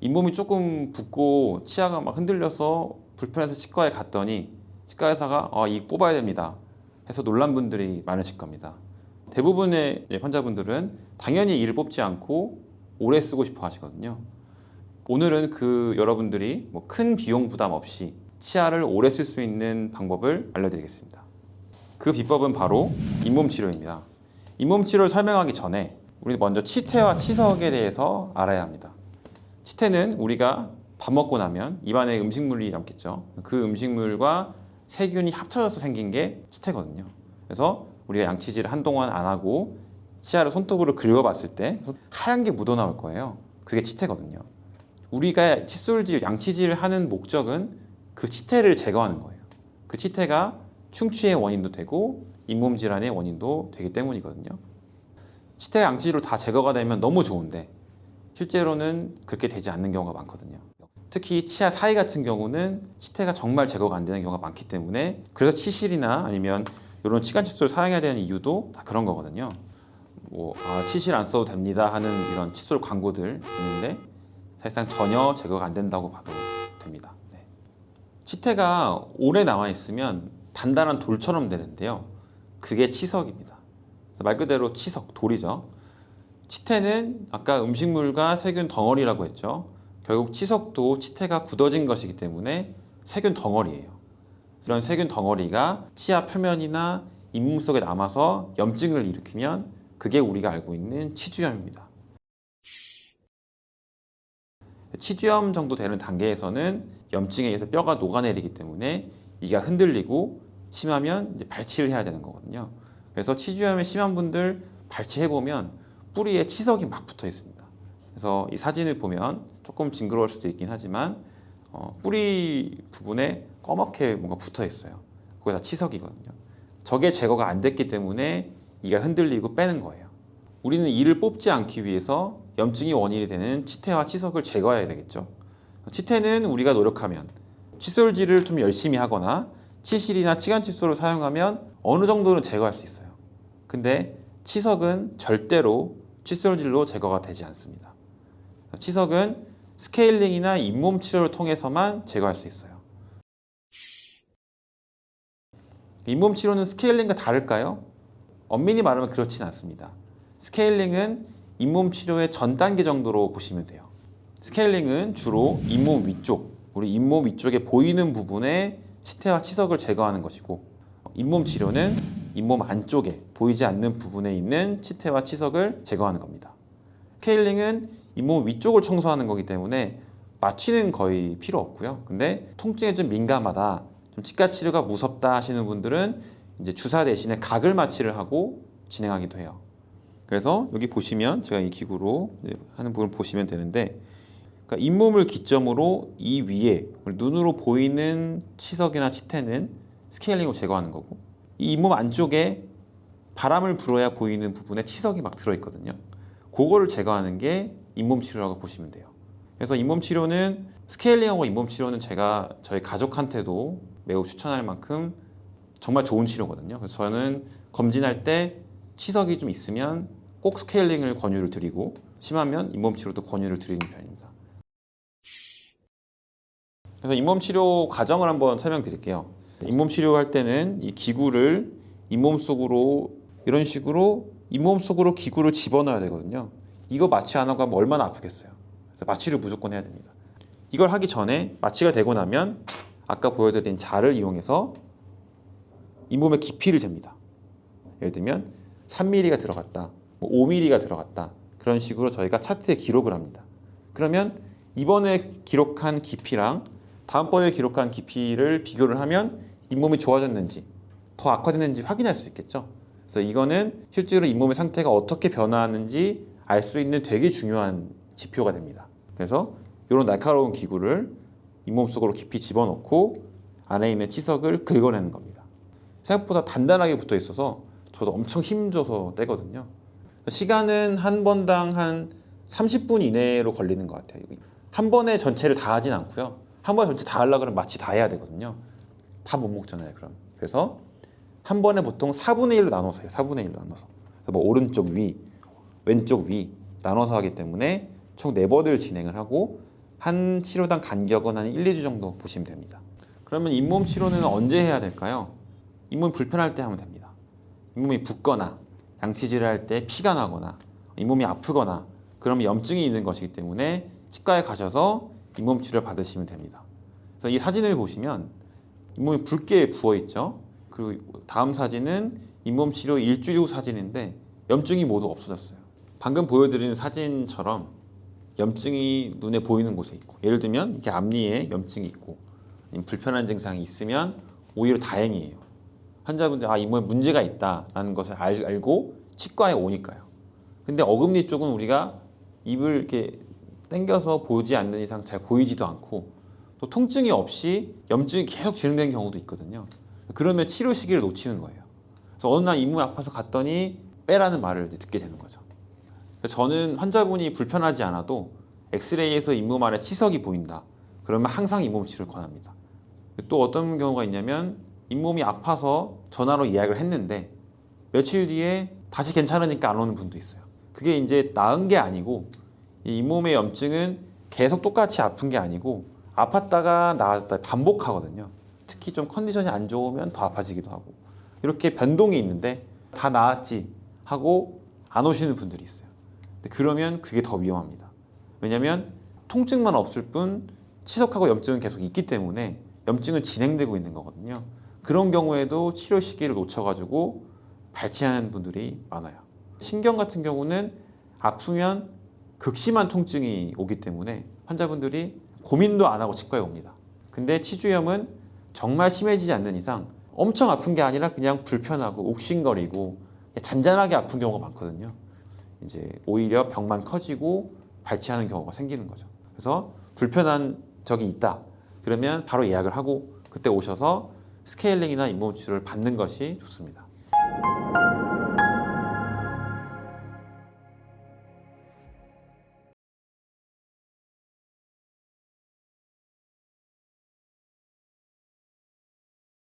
잇몸이 조금 붓고 치아가 막 흔들려서 불편해서 치과에 갔더니 치과 의사가 이 뽑아야 됩니다 해서 놀란 분들이 많으실 겁니다. 대부분의 환자분들은 당연히 이를 뽑지 않고 오래 쓰고 싶어 하시거든요. 오늘은 여러분들이 뭐 큰 비용 부담 없이 치아를 오래 쓸 수 있는 방법을 알려드리겠습니다. 그 비법은 바로 잇몸 치료입니다. 잇몸 치료를 설명하기 전에 우리 먼저 치태와 치석에 대해서 알아야 합니다. 치태는 우리가 밥 먹고 나면 입안에 음식물이 남겠죠. 그 음식물과 세균이 합쳐져서 생긴 게 치태거든요. 그래서 우리가 양치질을 한동안 안 하고 치아를 손톱으로 긁어봤을 때 하얀 게 묻어나올 거예요. 그게 치태거든요. 우리가 칫솔질, 양치질을 하는 목적은 그 치태를 제거하는 거예요. 그 치태가 충치의 원인도 되고 잇몸 질환의 원인도 되기 때문이거든요. 치태가 양치질로 다 제거가 되면 너무 좋은데 실제로는 그렇게 되지 않는 경우가 많거든요. 특히 치아 사이 같은 경우는 치태가 정말 제거가 안 되는 경우가 많기 때문에 그래서 치실이나 아니면 이런 치간 칫솔을 사용해야 되는 이유도 다 그런 거거든요. 치실 안 써도 됩니다 하는 이런 칫솔 광고들 있는데 사실상 전혀 제거가 안 된다고 봐도 됩니다. 네. 치태가 오래 남아 있으면 단단한 돌처럼 되는데요. 그게 치석입니다. 말 그대로 치석, 돌이죠. 치태는 아까 음식물과 세균 덩어리라고 했죠. 결국 치석도 치태가 굳어진 것이기 때문에 세균 덩어리예요. 이런 세균 덩어리가 치아 표면이나 잇몸 속에 남아서 염증을 일으키면 그게 우리가 알고 있는 치주염입니다. 치주염 정도 되는 단계에서는 염증에 의해서 뼈가 녹아내리기 때문에 이가 흔들리고 심하면 이제 발치를 해야 되는 거거든요. 그래서 치주염이 심한 분들 발치해보면 뿌리에 치석이 막 붙어 있습니다. 그래서 이 사진을 보면 조금 징그러울 수도 있긴 하지만 뿌리 부분에 검게 뭔가 붙어 있어요. 그게 다 치석이거든요. 저게 제거가 안 됐기 때문에 이가 흔들리고 빼는 거예요. 우리는 이를 뽑지 않기 위해서 염증이 원인이 되는 치태와 치석을 제거해야 되겠죠. 치태는 우리가 노력하면 칫솔질을 좀 열심히 하거나 치실이나 치간 칫솔을 사용하면 어느 정도는 제거할 수 있어요. 근데 치석은 절대로 칫솔질로 제거가 되지 않습니다. 치석은 스케일링이나 잇몸 치료를 통해서만 제거할 수 있어요. 잇몸 치료는 스케일링과 다를까요? 엄밀히 말하면 그렇진 않습니다. 스케일링은 잇몸 치료의 전 단계 정도로 보시면 돼요. 스케일링은 주로 잇몸 위쪽, 우리 잇몸 위쪽에 보이는 부분에 치태와 치석을 제거하는 것이고, 잇몸 치료는 잇몸 안쪽에 보이지 않는 부분에 있는 치태와 치석을 제거하는 겁니다. 스케일링은 잇몸 위쪽을 청소하는 거기 때문에 마취는 거의 필요 없고요. 근데 통증에 좀 민감하다, 좀 치과 치료가 무섭다 하시는 분들은 이제 주사 대신에 각을 마취를 하고 진행하기도 해요. 그래서 여기 보시면 제가 이 기구로 하는 부분 보시면 되는데, 그러니까 잇몸을 기점으로 이 위에 눈으로 보이는 치석이나 치태는 스케일링으로 제거하는 거고, 이 잇몸 안쪽에 바람을 불어야 보이는 부분에 치석이 막 들어있거든요. 그거를 제거하는 게 잇몸 치료라고 보시면 돼요. 그래서 잇몸 치료는 스케일링하고 잇몸 치료는 제가 저희 가족한테도 매우 추천할 만큼 정말 좋은 치료거든요. 그래서 저는 검진할 때 치석이 좀 있으면 꼭 스케일링을 권유를 드리고 심하면 잇몸 치료도 권유를 드리는 편입니다. 그래서 잇몸 치료 과정을 한번 설명드릴게요. 잇몸 치료할 때는 이 기구를 잇몸 속으로 이런 식으로 잇몸 속으로 기구를 집어넣어야 되거든요. 이거 마취 안 하고 하면 얼마나 아프겠어요. 그래서 마취를 무조건 해야 됩니다. 이걸 하기 전에 마취가 되고 나면 아까 보여드린 자를 이용해서 잇몸의 깊이를 잽니다. 예를 들면 3mm가 들어갔다, 5mm가 들어갔다, 그런 식으로 저희가 차트에 기록을 합니다. 그러면 이번에 기록한 깊이랑 다음번에 기록한 깊이를 비교를 하면 잇몸이 좋아졌는지 더 악화됐는지 확인할 수 있겠죠. 그래서 이거는 실제로 잇몸의 상태가 어떻게 변화하는지 알 수 있는 되게 중요한 지표가 됩니다. 그래서 이런 날카로운 기구를 잇몸 속으로 깊이 집어넣고 안에 있는 치석을 긁어내는 겁니다. 생각보다 단단하게 붙어 있어서 저도 엄청 힘줘서 떼거든요. 시간은 한 번당 한 30분 이내로 걸리는 것 같아요. 한 번에 전체를 다 하진 않고요. 한 번에 전체 다 하려고 그러면 마취 다 해야 되거든요. 다 못 먹잖아요, 그럼. 그래서 한 번에 보통 4분의 1로 나눠서 해요. 4분의 1로 나눠서. 그래서 뭐 오른쪽 위, 왼쪽 위 나눠서 하기 때문에 총 4번을 진행을 하고 한 치료당 간격은 한 1, 2주 정도 보시면 됩니다. 그러면 잇몸 치료는 언제 해야 될까요? 잇몸이 불편할 때 하면 됩니다. 잇몸이 붓거나 양치질을 할 때 피가 나거나 잇몸이 아프거나 그러면 염증이 있는 것이기 때문에 치과에 가셔서 잇몸 치료를 받으시면 됩니다. 그래서 이 사진을 보시면 잇몸이 붉게 부어 있죠. 그리고 다음 사진은 잇몸 치료 일주일 후 사진인데 염증이 모두 없어졌어요. 방금 보여드리는 사진처럼 염증이 눈에 보이는 곳에 있고, 예를 들면 이게 앞니에 염증이 있고 불편한 증상이 있으면 오히려 다행이에요. 환자분들 잇몸에 문제가 있다라는 것을 알고 치과에 오니까요. 근데 어금니 쪽은 우리가 입을 이렇게 당겨서 보지 않는 이상 잘 보이지도 않고 또 통증이 없이 염증이 계속 진행되는 경우도 있거든요. 그러면 치료 시기를 놓치는 거예요. 그래서 어느 날 잇몸이 아파서 갔더니 빼라는 말을 듣게 되는 거죠. 그래서 저는 환자분이 불편하지 않아도 엑스레이에서 잇몸 안에 치석이 보인다. 그러면 항상 잇몸 치료를 권합니다. 또 어떤 경우가 있냐면 잇몸이 아파서 전화로 예약을 했는데 며칠 뒤에 다시 괜찮으니까 안 오는 분도 있어요. 그게 이제 나은 게 아니고 이 잇몸의 염증은 계속 똑같이 아픈 게 아니고 아팠다가 나았다 반복하거든요. 특히 좀 컨디션이 안 좋으면 더 아파지기도 하고 이렇게 변동이 있는데 다 나았지 하고 안 오시는 분들이 있어요. 근데 그러면 그게 더 위험합니다. 왜냐하면 통증만 없을 뿐 치석하고 염증은 계속 있기 때문에 염증은 진행되고 있는 거거든요. 그런 경우에도 치료 시기를 놓쳐가지고 발치하는 분들이 많아요. 신경 같은 경우는 아프면 극심한 통증이 오기 때문에 환자분들이 고민도 안 하고 치과에 옵니다. 근데 치주염은 정말 심해지지 않는 이상 엄청 아픈 게 아니라 그냥 불편하고 욱신거리고 잔잔하게 아픈 경우가 많거든요. 이제 오히려 병만 커지고 발치하는 경우가 생기는 거죠. 그래서 불편한 적이 있다. 그러면 바로 예약을 하고 그때 오셔서 스케일링이나 잇몸 치료를 받는 것이 좋습니다.